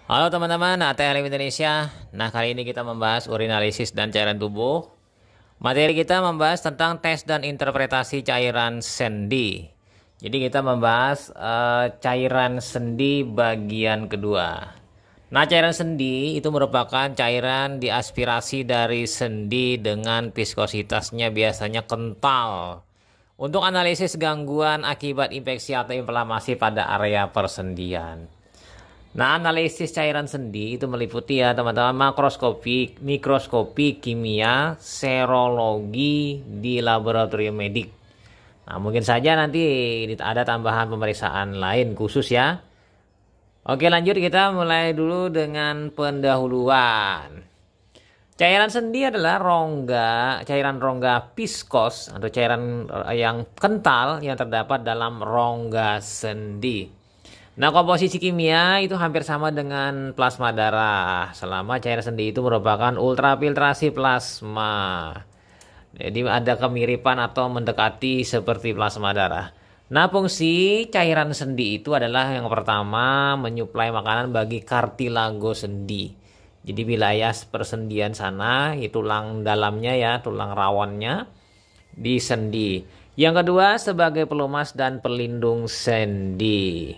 Halo teman-teman, ATLM Indonesia. Nah, kali ini kita membahas urinalisis dan cairan tubuh. Materi kita membahas tentang tes dan interpretasi cairan sendi. Jadi kita membahas cairan sendi bagian kedua. Nah, cairan sendi itu merupakan cairan diaspirasi dari sendi dengan viskositasnya biasanya kental. Untuk analisis gangguan akibat infeksi atau inflamasi pada area persendian. Nah, analisis cairan sendi itu meliputi ya teman-teman makroskopi, mikroskopi, kimia, serologi di laboratorium medik. Nah, mungkin saja nanti ada tambahan pemeriksaan lain khusus ya. Oke, lanjut kita mulai dulu dengan pendahuluan. Cairan sendi adalah cairan rongga viskos atau cairan yang kental yang terdapat dalam rongga sendi. Nah, komposisi kimia itu hampir sama dengan plasma darah. Selama cairan sendi itu merupakan ultrafiltrasi plasma. Jadi ada kemiripan atau mendekati seperti plasma darah. Nah, fungsi cairan sendi itu adalah yang pertama menyuplai makanan bagi kartilago sendi. Jadi wilayah persendian sana, tulang dalamnya ya, tulang rawannya di sendi. Yang kedua sebagai pelumas dan pelindung sendi.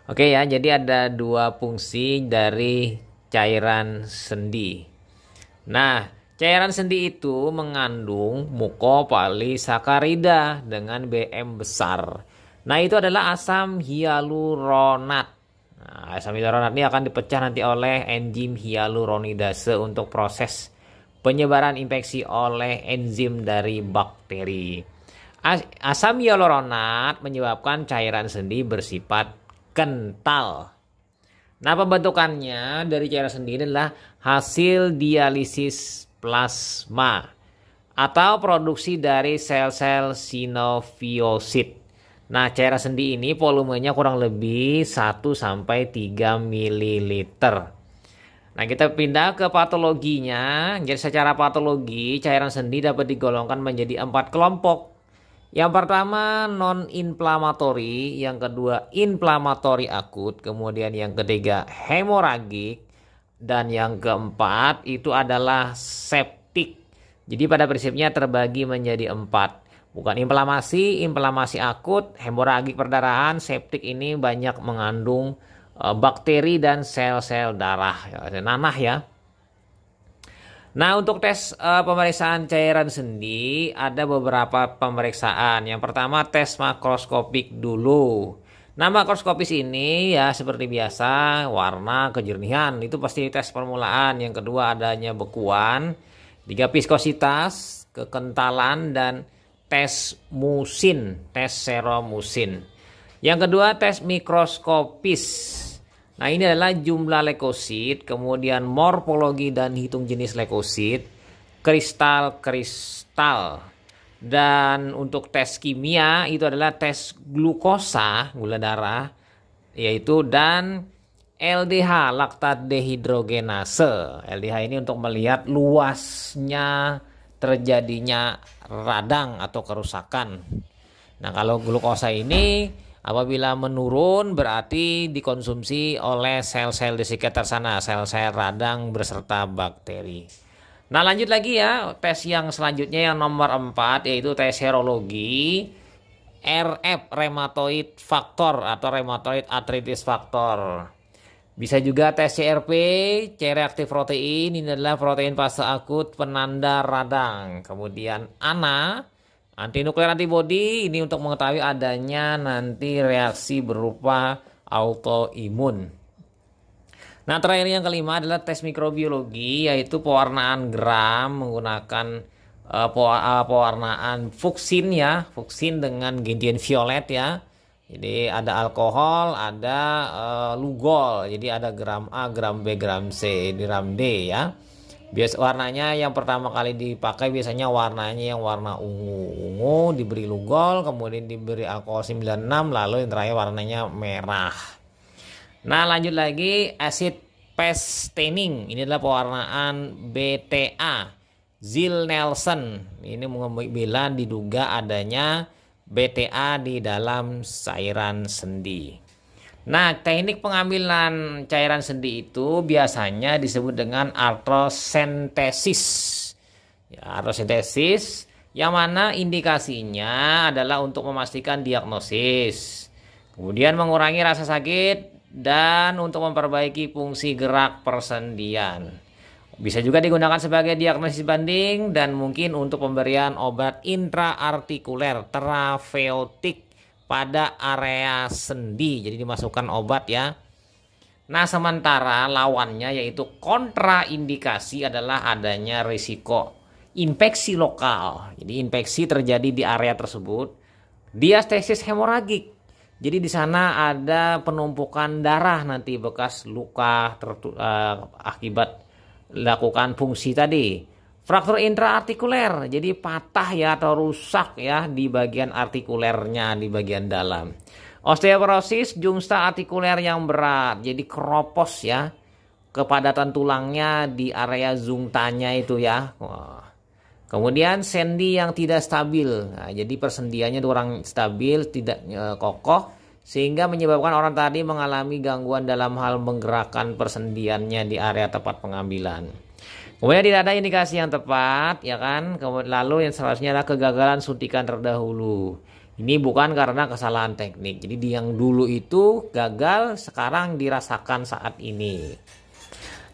Oke ya, jadi ada dua fungsi dari cairan sendi. Nah, cairan sendi itu mengandung mukopolisakarida dengan BM besar. Nah, itu adalah asam hyaluronat. Nah, asam hyaluronat ini akan dipecah nanti oleh enzim hyaluronidase untuk proses penyebaran infeksi oleh enzim dari bakteri. Asam hyaluronat menyebabkan cairan sendi bersifat kental. Nah, pembentukannya dari cairan sendi adalah hasil dialisis plasma atau produksi dari sel-sel sinofiosit. Nah, cairan sendi ini volumenya kurang lebih 1 sampai 3 ml. Nah, kita pindah ke patologinya. Jadi secara patologi, cairan sendi dapat digolongkan menjadi 4 kelompok. Yang pertama non-inflamatori, yang kedua inflamatori akut, kemudian yang ketiga hemoragik, dan yang keempat itu adalah septik. Jadi pada prinsipnya terbagi menjadi 4. Bukan inflamasi akut, hemoragik perdarahan, septik ini banyak mengandung bakteri dan sel-sel darah, nanah ya. Nah, untuk tes pemeriksaan cairan sendi ada beberapa pemeriksaan. Yang pertama tes makroskopik dulu. Nah, makroskopis ini ya seperti biasa, warna, kejernihan itu pasti tes permulaan. Yang kedua adanya bekuan, 3 viskositas, kekentalan, dan tes musin, tes seromusin. Yang kedua tes mikroskopis. Nah, ini adalah jumlah leukosit, kemudian morfologi dan hitung jenis leukosit, kristal-kristal. Dan untuk tes kimia itu adalah tes glukosa, gula darah, yaitu dan LDH, laktat dehidrogenase. LDH ini untuk melihat luasnya terjadinya radang atau kerusakan. Nah, kalau glukosa ini apabila menurun berarti dikonsumsi oleh sel-sel di sekitar sana, sel-sel radang beserta bakteri. Nah, lanjut lagi ya, tes yang selanjutnya yang nomor 4 yaitu tes serologi RF, rheumatoid factor atau rheumatoid arthritis factor. Bisa juga tes CRP, C-reaktif protein, ini adalah protein fase akut penanda radang. Kemudian ANA, antinuklear antibody, ini untuk mengetahui adanya nanti reaksi berupa autoimun. Nah, terakhir yang kelima adalah tes mikrobiologi, yaitu pewarnaan gram menggunakan pewarnaan fuksin ya, fuksin dengan gradient violet ya. Jadi ada alkohol, ada lugol, jadi ada gram A, gram B, gram C, gram D ya. Biasa warnanya yang pertama kali dipakai biasanya warnanya yang warna ungu diberi lugol, kemudian diberi alkohol 96, lalu yang terakhir warnanya merah. Nah, lanjut lagi acid phase staining, ini adalah pewarnaan BTA, Ziehl-Neelsen. Ini bila diduga adanya BTA di dalam cairan sendi. Nah, teknik pengambilan cairan sendi itu biasanya disebut dengan artrosentesis. Ya, artrosentesis yang mana indikasinya adalah untuk memastikan diagnosis, kemudian mengurangi rasa sakit, dan untuk memperbaiki fungsi gerak persendian. Bisa juga digunakan sebagai diagnosis banding dan mungkin untuk pemberian obat intraartikuler terapeutik pada area sendi. Jadi dimasukkan obat ya. Nah, sementara lawannya yaitu kontraindikasi adalah adanya risiko infeksi lokal. Jadi infeksi terjadi di area tersebut. Diastesis hemoragik. Jadi di sana ada penumpukan darah nanti bekas luka akibat lakukan fungsi tadi. Fraktur intraartikuler, jadi patah ya atau rusak ya di bagian artikulernya di bagian dalam. Osteoporosis jungsta artikuler yang berat, jadi keropos ya, kepadatan tulangnya di area jungtanya itu ya. Wah. Kemudian sendi yang tidak stabil, nah, jadi persendiannya kurang stabil, tidak kokoh, sehingga menyebabkan orang tadi mengalami gangguan dalam hal menggerakkan persendiannya di area tempat pengambilan. Kemudian tidak ada indikasi yang tepat, ya kan? Lalu yang selanjutnya adalah kegagalan suntikan terdahulu. Ini bukan karena kesalahan teknik. Jadi yang dulu itu gagal, sekarang dirasakan saat ini.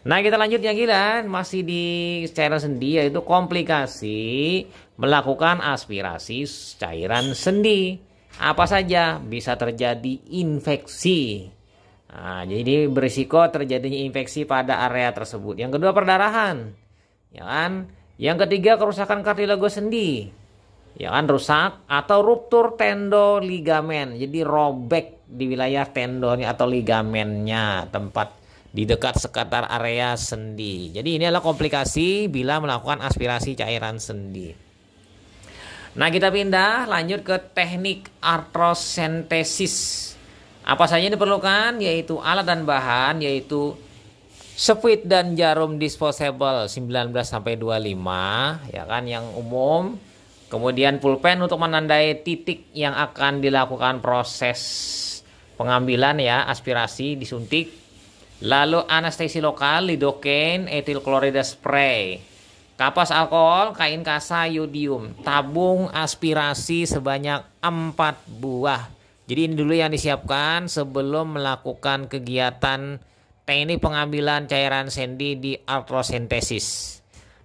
Nah, kita lanjut yang gila, masih di cairan sendi, yaitu komplikasi melakukan aspirasi cairan sendi. Apa saja bisa terjadi infeksi. Nah, jadi berisiko terjadinya infeksi pada area tersebut. Yang kedua, perdarahan, ya kan? Yang ketiga, kerusakan kartilage sendi, ya kan, rusak atau ruptur tendoligamen. Jadi robek di wilayah tendonnya atau ligamennya, tempat di dekat sekitar area sendi. Jadi ini adalah komplikasi bila melakukan aspirasi cairan sendi. Nah, kita pindah lanjut ke teknik artrosentesis. Apa saja yang diperlukan, yaitu alat dan bahan, yaitu spuit dan jarum disposable 19-25 ya kan, yang umum. Kemudian pulpen untuk menandai titik yang akan dilakukan proses pengambilan ya, aspirasi disuntik. Lalu anestesi lokal, lidocaine, etil klorida spray, kapas alkohol, kain kasa, yodium, tabung aspirasi sebanyak 4 buah. Jadi ini dulu yang disiapkan sebelum melakukan kegiatan teknik pengambilan cairan sendi di artrosentesis.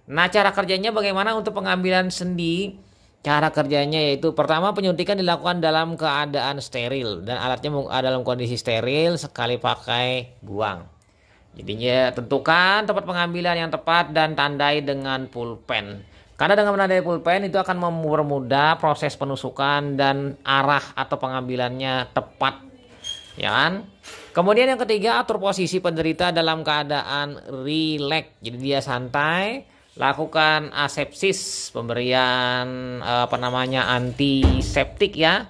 Nah, cara kerjanya bagaimana untuk pengambilan sendi? Cara kerjanya yaitu pertama, penyuntikan dilakukan dalam keadaan steril dan alatnya dalam kondisi steril, sekali pakai buang. Jadinya tentukan tempat pengambilan yang tepat dan tandai dengan pulpen. Karena dengan menandai pulpen itu akan mempermudah proses penusukan dan arah atau pengambilannya tepat, ya kan? Kemudian yang ketiga, atur posisi penderita dalam keadaan rileks. Jadi dia santai, lakukan asepsis, pemberian antiseptik ya.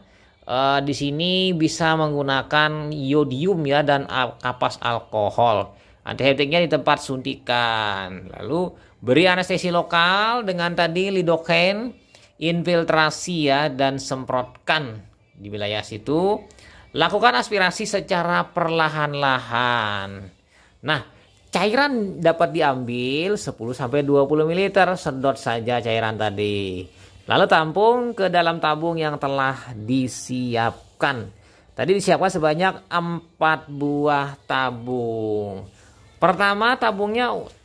Di sini bisa menggunakan iodium ya dan kapas alkohol. Antiseptiknya di tempat suntikan. Lalu beri anestesi lokal dengan tadi lidocaine, infiltrasi ya, dan semprotkan di wilayah situ. Lakukan aspirasi secara perlahan-lahan. Nah, cairan dapat diambil 10-20 ml, sedot saja cairan tadi. Lalu tampung ke dalam tabung yang telah disiapkan. Tadi disiapkan sebanyak 4 buah tabung. Pertama, tabung 1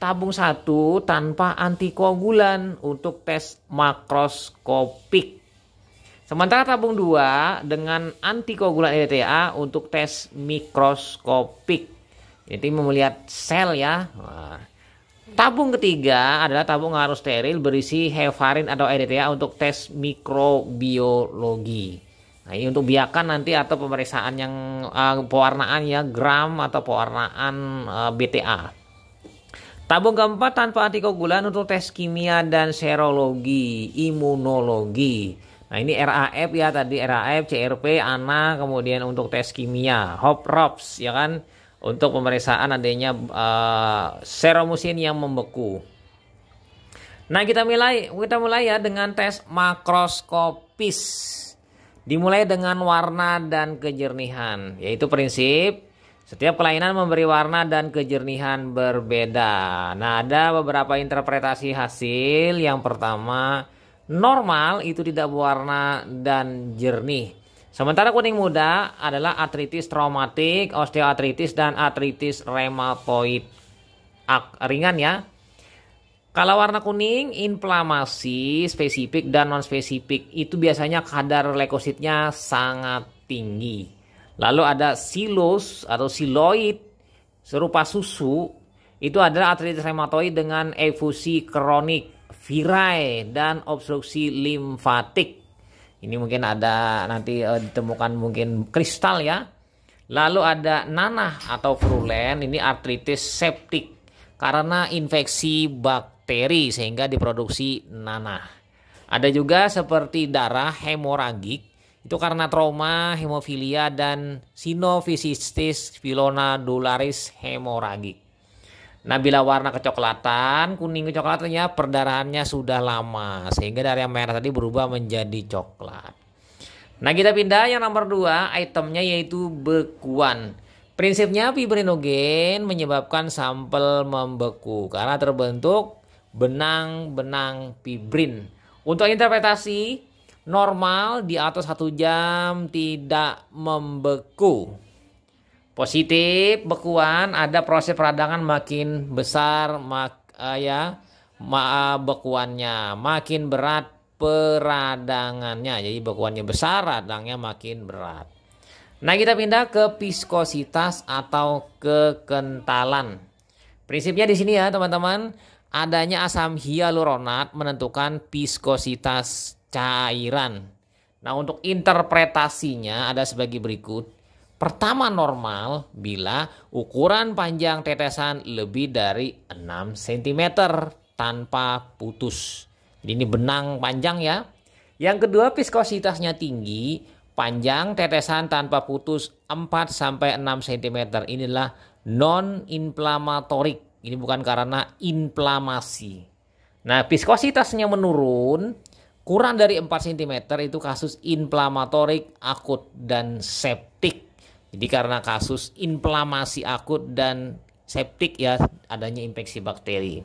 tanpa antikoagulan untuk tes makroskopik. Sementara tabung 2 dengan antikoagulan EDTA untuk tes mikroskopik. Jadi melihat sel ya. Nah, tabung ketiga adalah tabung harus steril berisi heparin atau EDTA untuk tes mikrobiologi. Nah, ini untuk biakan nanti atau pemeriksaan yang pewarnaan ya, gram atau pewarnaan BTA. Tabung keempat tanpa antikoagulan untuk tes kimia dan serologi, imunologi. Nah, ini RAF ya, tadi RAF, CRP, ANA, kemudian untuk tes kimia, HOPROPS ya kan, untuk pemeriksaan adanya seromusin yang membeku. Nah, kita mulai ya dengan tes makroskopis. Dimulai dengan warna dan kejernihan, yaitu prinsip Setiap kelainan memberi warna dan kejernihan berbeda. Nah, ada beberapa interpretasi hasil. Yang pertama, normal itu tidak berwarna dan jernih. Sementara kuning muda adalah artritis traumatik, osteoartritis, dan artritis reumatoid ringan ya. Kalau warna kuning, inflamasi spesifik dan non-spesifik itu biasanya kadar leukositnya sangat tinggi. Lalu ada silos atau siloid serupa susu, itu adalah artritis reumatoid dengan efusi kronik, virai, dan obstruksi limfatik. Ini mungkin ada nanti ditemukan mungkin kristal ya. Lalu ada nanah atau frulen, ini artritis septik karena infeksi bakteri sehingga diproduksi nanah. Ada juga seperti darah hemoragik, itu karena trauma, hemofilia, dan sinovisitis pilonodularis hemoragik. Nah, bila warna kecoklatan, kuning kecoklatannya perdarahannya sudah lama sehingga dari yang merah tadi berubah menjadi coklat. Nah, kita pindah yang nomor 2, itemnya yaitu bekuan. Prinsipnya fibrinogen menyebabkan sampel membeku karena terbentuk benang-benang fibrin. Untuk interpretasi normal di atas 1 jam tidak membeku. Positif bekuan ada proses peradangan makin besar bekuannya, makin berat peradangannya. Jadi bekuannya besar, radangnya makin berat. Nah, kita pindah ke viskositas atau kekentalan. Prinsipnya di sini ya, teman-teman, adanya asam hyaluronat menentukan viskositas cairan. Nah, untuk interpretasinya ada sebagai berikut. Pertama, normal bila ukuran panjang tetesan lebih dari 6 cm tanpa putus. Jadi ini benang panjang ya. Yang kedua, viskositasnya tinggi, panjang tetesan tanpa putus 4-6 cm. Inilah non-inflamatorik. Ini bukan karena inflamasi. Nah, viskositasnya menurun, kurang dari 4 cm itu kasus inflamatorik akut dan septik. Jadi karena kasus inflamasi akut dan septik ya, adanya infeksi bakteri.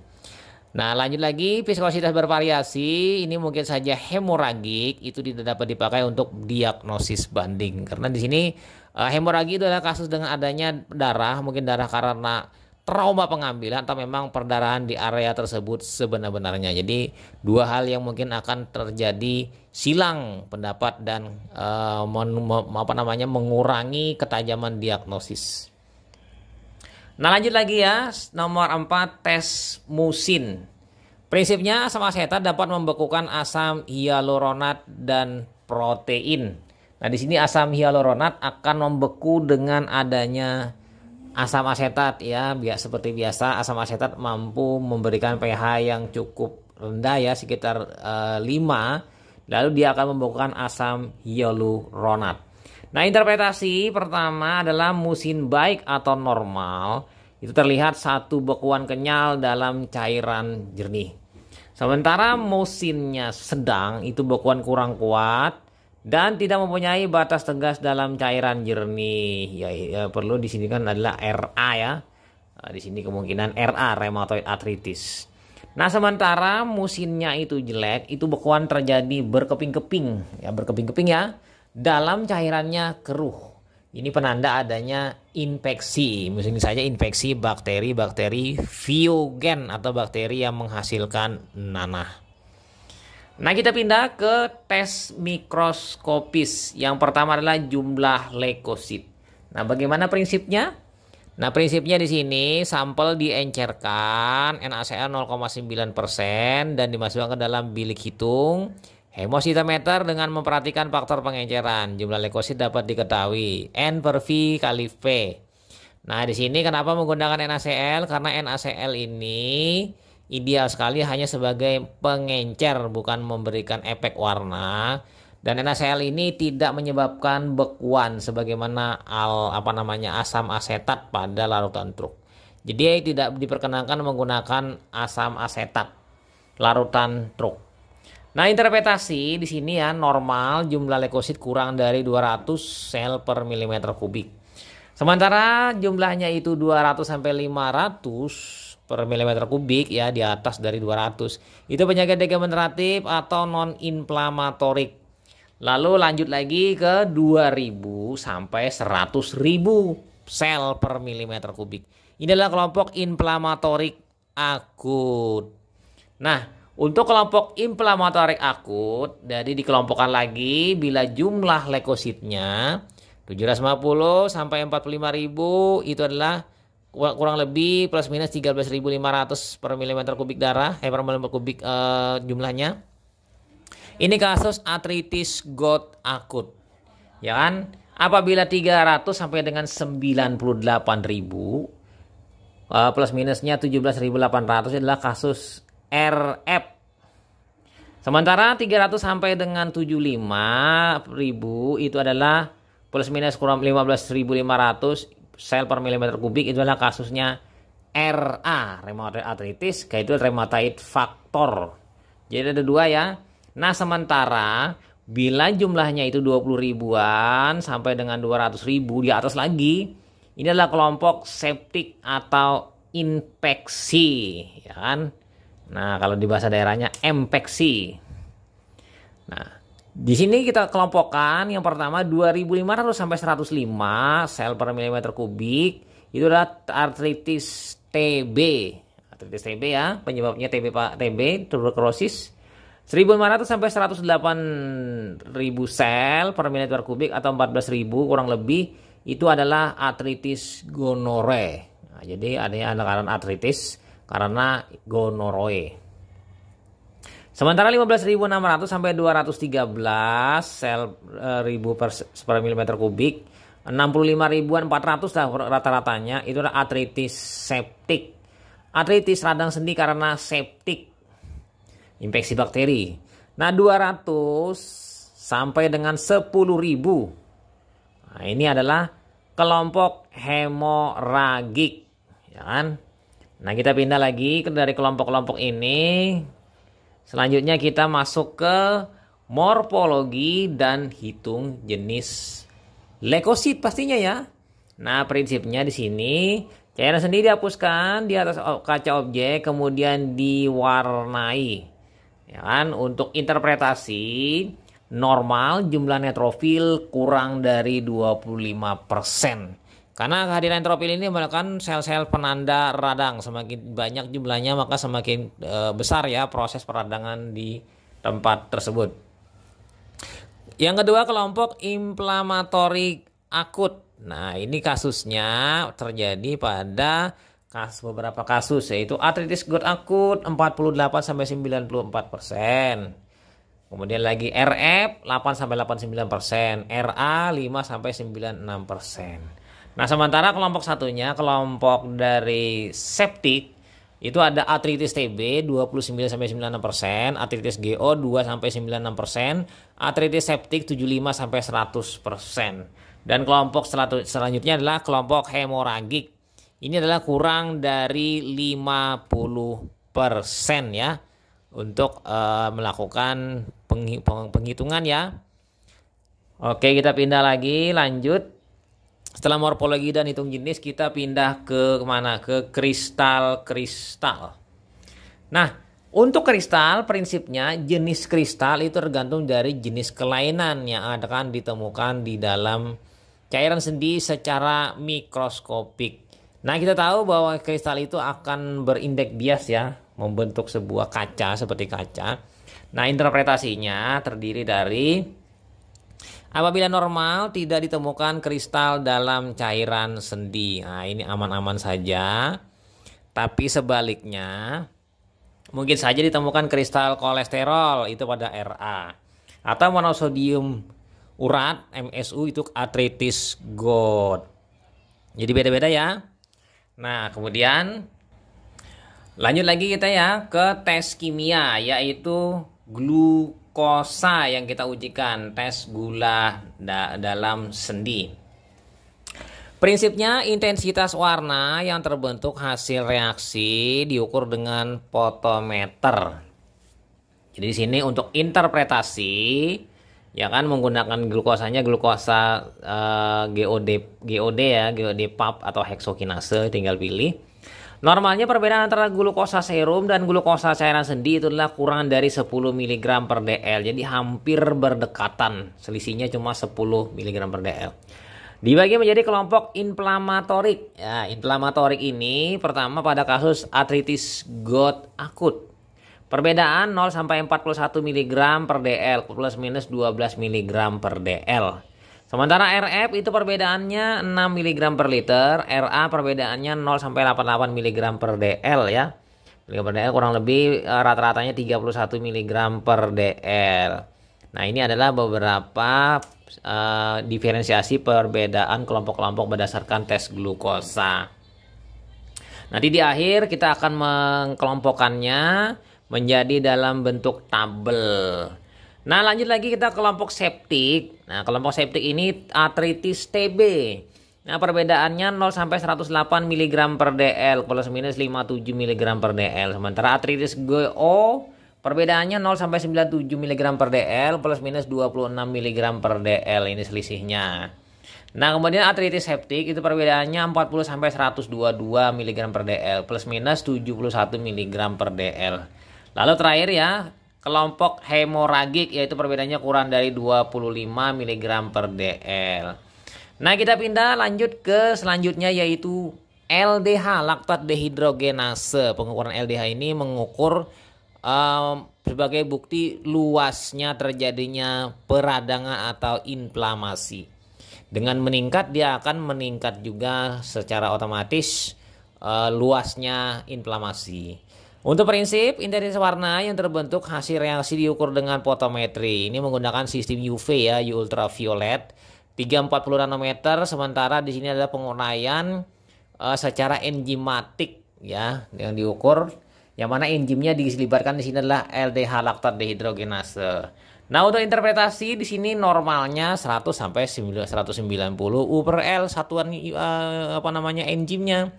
Nah, lanjut lagi, viskositas bervariasi, ini mungkin saja hemoragik, itu tidak dapat dipakai untuk diagnosis banding. Karena di sini hemoragik itu adalah kasus dengan adanya darah, mungkin darah karena trauma pengambilan atau memang perdarahan di area tersebut sebenar-benarnya. Jadi dua hal yang mungkin akan terjadi silang pendapat dan mengurangi ketajaman diagnosis. Nah, lanjut lagi ya, nomor 4, tes musin. Prinsipnya asam asetat dapat membekukan asam hyaluronat dan protein. Nah, di sini asam hyaluronat akan membeku dengan adanya asam asetat ya. Seperti biasa, asam asetat mampu memberikan pH yang cukup rendah ya, sekitar 5. Lalu dia akan membekukan asam hyaluronat. Nah, interpretasi pertama adalah musin baik atau normal. Itu terlihat satu bekuan kenyal dalam cairan jernih. Sementara musinnya sedang, itu bekuan kurang kuat dan tidak mempunyai batas tegas dalam cairan jernih. Ya, perlu di sini kan adalah RA ya. Di sini kemungkinan RA, rheumatoid arthritis. Nah, sementara musinnya itu jelek, itu bekuan terjadi berkeping-keping ya, dalam cairannya keruh. Ini penanda adanya infeksi, misalnya saja infeksi bakteri viogen atau bakteri yang menghasilkan nanah. Nah, kita pindah ke tes mikroskopis. Yang pertama adalah jumlah leukosit. Nah, bagaimana prinsipnya? Nah, prinsipnya di sini sampel diencerkan, NaCl 0,9% dan dimasukkan ke dalam bilik hitung hemositometer dengan memperhatikan faktor pengenceran. Jumlah leukosit dapat diketahui N per V kali V. Nah, di sini kenapa menggunakan NaCl? Karena NaCl ini ideal sekali hanya sebagai pengencer, bukan memberikan efek warna. Dan NaCl ini tidak menyebabkan bekuan sebagaimana asam asetat pada larutan truk. Jadi tidak diperkenankan menggunakan asam asetat larutan truk. Nah, interpretasi di sini ya, normal jumlah leukosit kurang dari 200 sel per milimeter kubik. Sementara jumlahnya itu 200 sampai 500 per milimeter kubik ya, di atas dari 200. Itu penyakit degeneratif atau non-inflamatorik. Lalu lanjut lagi ke 2000 sampai 100.000 sel per milimeter kubik. Ini adalah kelompok inflamatorik akut. Nah, untuk kelompok inflamatorik akut, jadi dikelompokkan lagi bila jumlah leukositnya 750 sampai 45.000 itu adalah kurang lebih plus minus 13.500 per milimeter kubik darah, per milimeter kubik jumlahnya. Ini kasus artritis gout akut. Ya kan? Apabila 300 sampai dengan 98.000 plus minusnya 17.800 adalah kasus RF. Sementara 300 sampai dengan 75.000 itu adalah plus minus kurang 15.500 sel per milimeter kubik, itu adalah kasusnya RA, rheumatoid arthritis, yaitu rheumatoid factor. Jadi ada dua ya. Nah, sementara bila jumlahnya itu 20 ribuan sampai dengan 200.000 di atas lagi, ini adalah kelompok septik atau infeksi, ya kan? Nah, kalau di bahasa daerahnya infeksi. Nah, di sini kita kelompokkan yang pertama 2.500 sampai 105 sel per milimeter kubik, itu adalah artritis TB. Artritis TB ya, penyebabnya TB, tuberkulosis. 1.500 sampai 108.000 sel per milimeter kubik atau 14.000 kurang lebih itu adalah artritis gonore. Nah, jadi adanya karena artritis karena gonoroe. Sementara 15.600 sampai 213 sel per milimeter kubik, 65.400 rata-ratanya itu adalah artritis septik. Artritis radang sendi karena septik, infeksi bakteri. Nah, 200 sampai dengan 10.000. Nah, ini adalah kelompok hemoragik, ya kan? Nah, kita pindah lagi dari kelompok-kelompok ini. Selanjutnya kita masuk ke morfologi dan hitung jenis leukosit pastinya ya. Nah, prinsipnya di sini cairan sendi dihapuskan di atas kaca objek kemudian diwarnai. Ya kan, untuk interpretasi normal jumlah neutrofil kurang dari 25%. Karena kehadiran neutrofil ini merupakan sel-sel penanda radang. Semakin banyak jumlahnya maka semakin besar ya proses peradangan di tempat tersebut. Yang kedua, kelompok inflamatorik akut. Nah, ini kasusnya terjadi pada beberapa kasus, yaitu artritis gout akut 48 sampai 94%. Kemudian lagi RF 8 sampai 89%, RA 5 sampai 96%. Nah, sementara kelompok satunya, kelompok dari septik, itu ada artritis TB 29 sampai 96%, artritis GO 2 sampai 96%, artritis septik 75 sampai 100%. Dan kelompok selanjutnya adalah kelompok hemoragik. Ini adalah kurang dari 50% ya untuk melakukan penghitungan ya. Oke, kita pindah lagi, lanjut. Setelah morfologi dan hitung jenis, kita pindah ke mana? Ke kristal-kristal. Nah, untuk kristal prinsipnya jenis kristal itu tergantung dari jenis kelainan yang akan ditemukan di dalam cairan sendi secara mikroskopik. Nah, kita tahu bahwa kristal itu akan berindeks bias ya, membentuk sebuah kaca seperti kaca. Nah, interpretasinya terdiri dari apabila normal tidak ditemukan kristal dalam cairan sendi. Nah, ini aman-aman saja. Tapi sebaliknya mungkin saja ditemukan kristal kolesterol itu pada RA. Atau monosodium urat MSU itu artritis gout. Jadi beda-beda ya. Nah, kemudian lanjut lagi kita ya ke tes kimia, yaitu glukosa yang kita ujikan, tes gula dalam sendi. Prinsipnya intensitas warna yang terbentuk hasil reaksi diukur dengan fotometer. Jadi di sini untuk interpretasi Ya kan, menggunakan glukosanya glukosa GOD ya, GOD PAP atau heksokinase, tinggal pilih. Normalnya perbedaan antara glukosa serum dan glukosa cairan sendi itu adalah kurang dari 10 mg per dl. Jadi hampir berdekatan. Selisihnya cuma 10 mg per dl. Dibagi menjadi kelompok inflamatorik. Ya, inflamatorik ini pertama pada kasus artritis gout akut. Perbedaan 0 sampai 41 mg per dl plus minus 12 mg per dl. Sementara RF itu perbedaannya 6 mg per liter, RA perbedaannya 0 sampai 88 mg per dl ya. Mg per dl kurang lebih rata-ratanya 31 mg per dl. Nah, ini adalah beberapa diferensiasi perbedaan kelompok-kelompok berdasarkan tes glukosa. Nanti di akhir kita akan mengkelompokkannya menjadi dalam bentuk tabel. Nah, lanjut lagi kita kelompok septik. Nah, kelompok septik ini artritis TB. Nah, perbedaannya 0 sampai 108 mg per dl plus minus 57 mg per dl. Sementara artritis GO perbedaannya 0 sampai 97 mg per dl plus minus 26 mg per dl. Ini selisihnya. Nah, kemudian artritis septik itu perbedaannya 40 sampai 122 mg per dl plus minus 71 mg per dl. Lalu terakhir ya, kelompok hemoragik, yaitu perbedaannya kurang dari 25 mg per dl. Nah, kita pindah lanjut ke selanjutnya, yaitu LDH, laktat dehidrogenase. Pengukuran LDH ini mengukur sebagai bukti luasnya terjadinya peradangan atau inflamasi. Dengan meningkat, dia akan meningkat juga secara otomatis luasnya inflamasi. Untuk prinsip, intensitas warna yang terbentuk hasil reaksi diukur dengan fotometri. Ini menggunakan sistem UV ya, ultraviolet 340 nanometer. Sementara di sini adalah penguraian secara enzimatik ya, yang diukur. Yang mana enzimnya dilibatkan di sini adalah LDH, laktat dehidrogenase. Nah, untuk interpretasi di sini normalnya 100 sampai 190 U per L satuan enzimnya.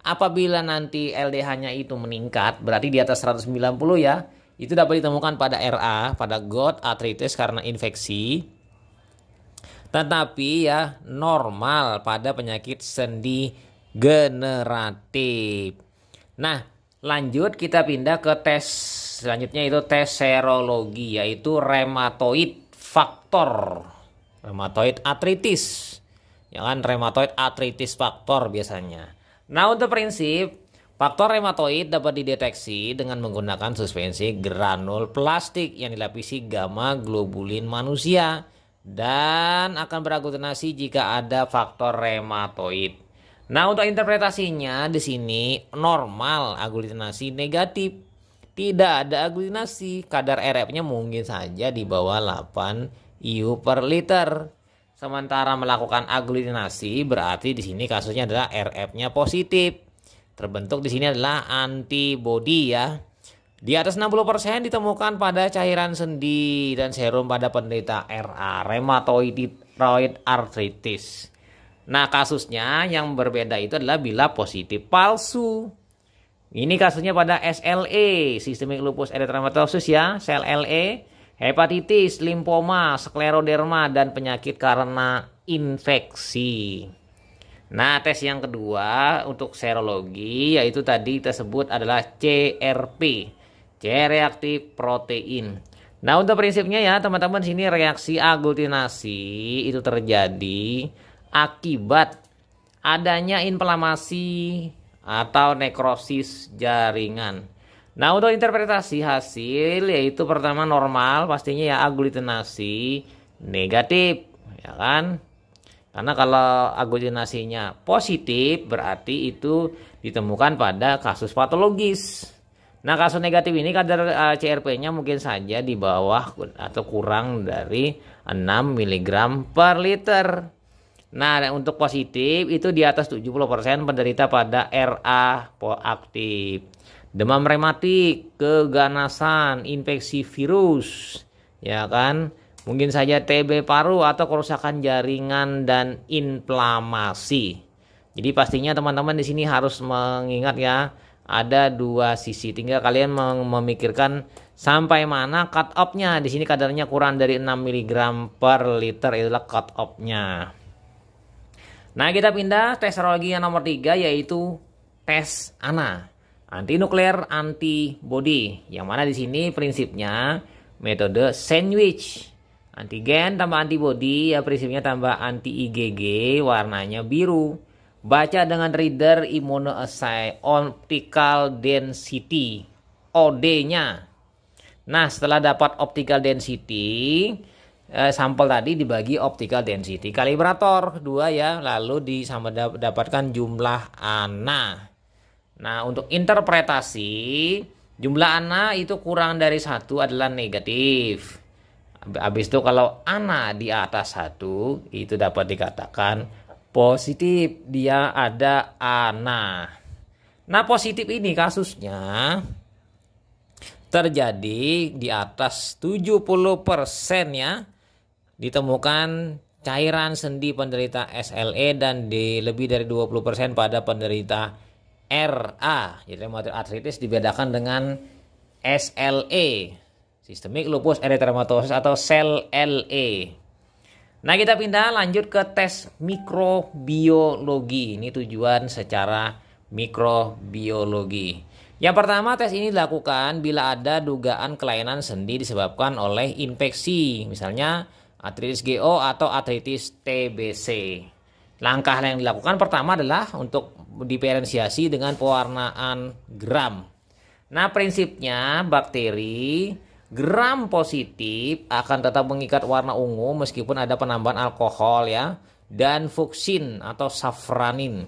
Apabila nanti LDH-nya itu meningkat, berarti di atas 190 ya, itu dapat ditemukan pada RA, pada gout, artritis karena infeksi. Tetapi ya normal pada penyakit sendi generatif. Nah, lanjut kita pindah ke tes selanjutnya, itu tes serologi, yaitu rheumatoid faktor. Rheumatoid arthritis. Ya kan, rheumatoid arthritis faktor biasanya. Nah, untuk prinsip, faktor rheumatoid dapat dideteksi dengan menggunakan suspensi granul plastik yang dilapisi gamma globulin manusia dan akan beraglutinasi jika ada faktor rheumatoid. Nah, untuk interpretasinya di sini normal aglutinasi negatif. Tidak ada aglutinasi, kadar RF-nya mungkin saja di bawah 8 IU per liter. Sementara melakukan aglutinasi berarti di sini kasusnya adalah RF-nya positif. Terbentuk di sini adalah antibodi ya. Di atas 60% ditemukan pada cairan sendi dan serum pada penderita RA, rheumatoid arthritis. Nah, kasusnya yang berbeda itu adalah bila positif palsu. Ini kasusnya pada SLE, sistemik lupus erythematosus ya, sel LE. Hepatitis, limfoma, skleroderma, dan penyakit karena infeksi. Nah, tes yang kedua untuk serologi yaitu tadi tersebut adalah CRP, C-reaktif protein. Nah, untuk prinsipnya ya teman-teman, sini reaksi aglutinasi itu terjadi akibat adanya inflamasi atau nekrosis jaringan. Nah, untuk interpretasi hasil yaitu pertama normal, pastinya ya aglutinasi negatif, ya kan? Karena kalau aglutinasinya positif berarti itu ditemukan pada kasus patologis. Nah, kasus negatif ini kadar CRP-nya mungkin saja di bawah atau kurang dari 6 mg per liter. Nah, untuk positif itu di atas 70% penderita pada RA aktif. Demam rematik, keganasan, infeksi virus, ya kan? Mungkin saja TB paru atau kerusakan jaringan dan inflamasi. Jadi pastinya teman-teman di sini harus mengingat ya, ada dua sisi. Tinggal kalian memikirkan sampai mana cut off-nya. Di sini kadarnya kurang dari 6 mg per liter, itulah cut off-nya. Nah, kita pindah tes serologi yang nomor 3, yaitu tes ANA, anti-nuklear antibody, yang mana di sini prinsipnya metode sandwich. Antigen tambah antibody, ya prinsipnya tambah anti IgG, warnanya biru. Baca dengan reader immunoassay optical density, OD-nya. Nah, setelah dapat optical density, sampel tadi dibagi optical density kalibrator 2 ya, lalu dapatkan jumlah ANA. Nah, untuk interpretasi jumlah ANA itu kurang dari 1 adalah negatif. Habis itu kalau ANA di atas 1 itu dapat dikatakan positif, dia ada ANA. Nah, positif ini kasusnya terjadi di atas 70% ya, ditemukan cairan sendi penderita SLE dan di lebih dari 20% pada penderita RA. Jadi rheumatoid arthritis dibedakan dengan SLE, Systemic Lupus Erythematosus atau sel LE. Nah, kita pindah lanjut ke tes mikrobiologi. Ini tujuan secara mikrobiologi. Yang pertama, tes ini dilakukan bila ada dugaan kelainan sendi disebabkan oleh infeksi, misalnya artritis GO atau artritis TBC. Langkah yang dilakukan pertama adalah untuk diferensiasi dengan pewarnaan gram. Nah, prinsipnya bakteri gram positif akan tetap mengikat warna ungu meskipun ada penambahan alkohol ya, dan fuksin atau safranin.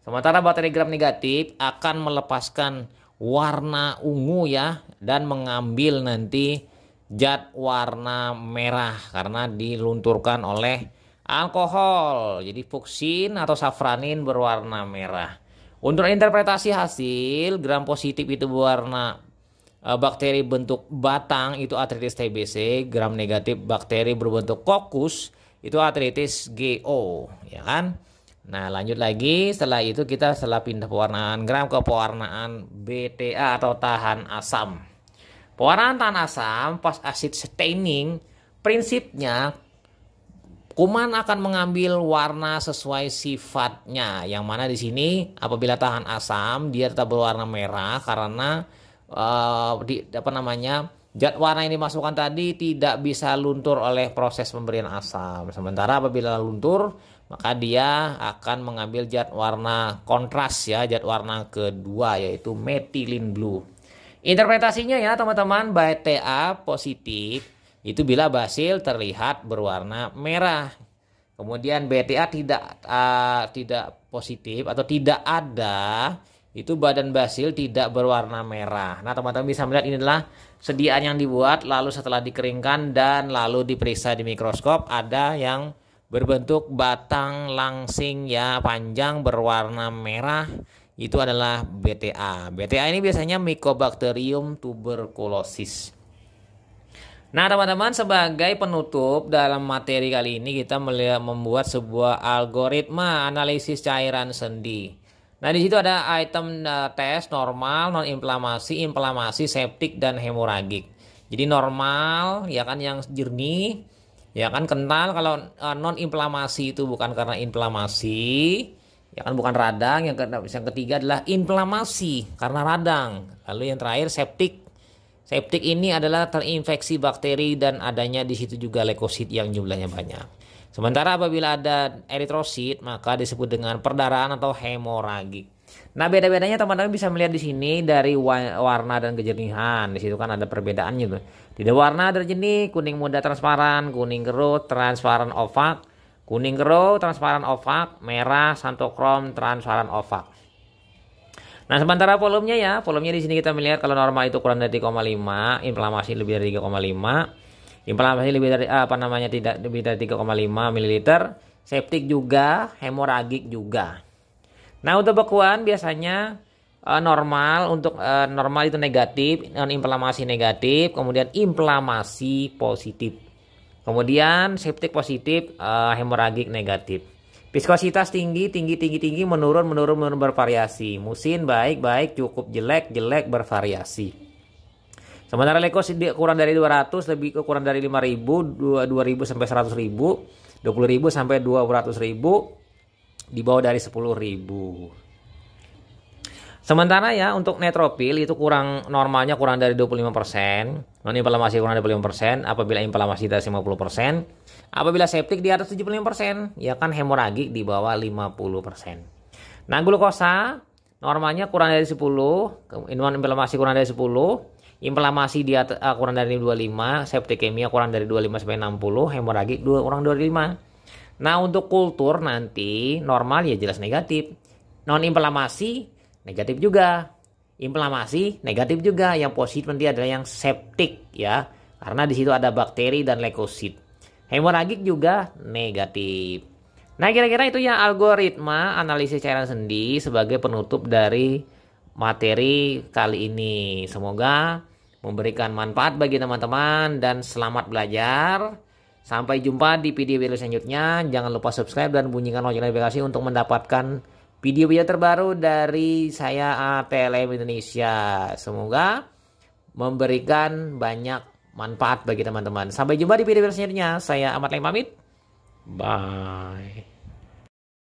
Sementara bakteri gram negatif akan melepaskan warna ungu ya, dan mengambil nanti zat warna merah karena dilunturkan oleh alkohol. Jadi fuksin atau safranin berwarna merah. Untuk interpretasi hasil, gram positif itu berwarna bakteri bentuk batang itu artritis TBC, gram negatif bakteri berbentuk kokus itu artritis GO, ya kan? Nah, lanjut lagi, setelah itu kita pindah pewarnaan gram ke pewarnaan BTA atau tahan asam. Pewarnaan tahan asam pas acid staining, prinsipnya kuman akan mengambil warna sesuai sifatnya, yang mana di sini apabila tahan asam dia tetap berwarna merah karena zat warna yang dimasukkan tadi tidak bisa luntur oleh proses pemberian asam. Sementara apabila luntur, maka dia akan mengambil zat warna kontras ya, zat warna kedua yaitu methylene blue. Interpretasinya ya teman-teman, BTA positif itu bila basil terlihat berwarna merah. Kemudian BTA tidak positif atau tidak ada, itu badan basil tidak berwarna merah. Nah, teman-teman bisa melihat ini adalah sediaan yang dibuat, lalu setelah dikeringkan dan lalu diperiksa di mikroskop, ada yang berbentuk batang langsing ya, panjang berwarna merah, itu adalah BTA. BTA ini biasanya Mycobacterium tuberculosis. Nah, teman-teman, sebagai penutup dalam materi kali ini kita membuat sebuah algoritma analisis cairan sendi. Nah, di situ ada item tes normal, non inflamasi, inflamasi, septik dan hemoragik. Jadi normal ya kan yang jernih, ya kan kental. Kalau non inflamasi itu bukan karena inflamasi, ya kan bukan radang. Yang ketiga adalah inflamasi karena radang. Lalu yang terakhir septik. Septik ini adalah terinfeksi bakteri dan adanya di situ juga leukosit yang jumlahnya banyak. Sementara apabila ada eritrosit maka disebut dengan perdarahan atau hemoragik. Nah, beda-bedanya teman-teman bisa melihat di sini dari warna dan kejernihan. Di situ kan ada perbedaannya tuh. Tidak warna ada jernih, kuning muda transparan, kuning keruh transparan ovak, kuning keruh transparan ovak, merah santokrom transparan ovak. Nah, sementara volumenya ya, volumenya di sini kita melihat kalau normal itu kurang dari 3,5, inflamasi lebih dari 3,5. Inflamasi lebih dari tidak lebih dari 3,5 ml, septik juga, hemoragik juga. Nah, untuk bekuan biasanya normal, untuk normal itu negatif, non inflamasi negatif, kemudian inflamasi positif. Kemudian septik positif, hemoragik negatif. Viskositas tinggi, menurun, bervariasi. Musin baik, cukup, jelek, bervariasi. Sementara leukosit kurang dari 200, lebih ke kurang dari 5.000, 2.000 sampai 100.000, 20.000 sampai 200.000, di bawah dari 10.000. Sementara ya untuk neutropil itu normalnya kurang dari 25%, non inflamasi kurang dari 25%, apabila inflamasi di atas 50%, apabila septik di atas 75%, ya kan hemoragik di bawah 50%. Nah, glukosa normalnya kurang dari 10, non inflamasi kurang dari 10, inflamasi di atas kurang dari 25, septikemia kurang dari 25 sampai 60, hemoragik kurang dari 25. Nah, untuk kultur nanti normal ya jelas negatif. Non inflamasi negatif juga, inflamasi negatif juga. Yang positif nanti adalah yang septik ya, karena di situ ada bakteri dan leukosit. Hemoragik juga negatif. Nah, kira-kira itu ya algoritma analisis cairan sendi sebagai penutup dari materi kali ini. Semoga memberikan manfaat bagi teman-teman dan selamat belajar. Sampai jumpa di video-video selanjutnya. Jangan lupa subscribe dan bunyikan lonceng notifikasi untuk mendapatkan video-video terbaru dari saya ATLM Indonesia. Semoga memberikan banyak manfaat bagi teman-teman. Sampai jumpa di video selanjutnya. Saya Ahmad Lem pamit. Bye.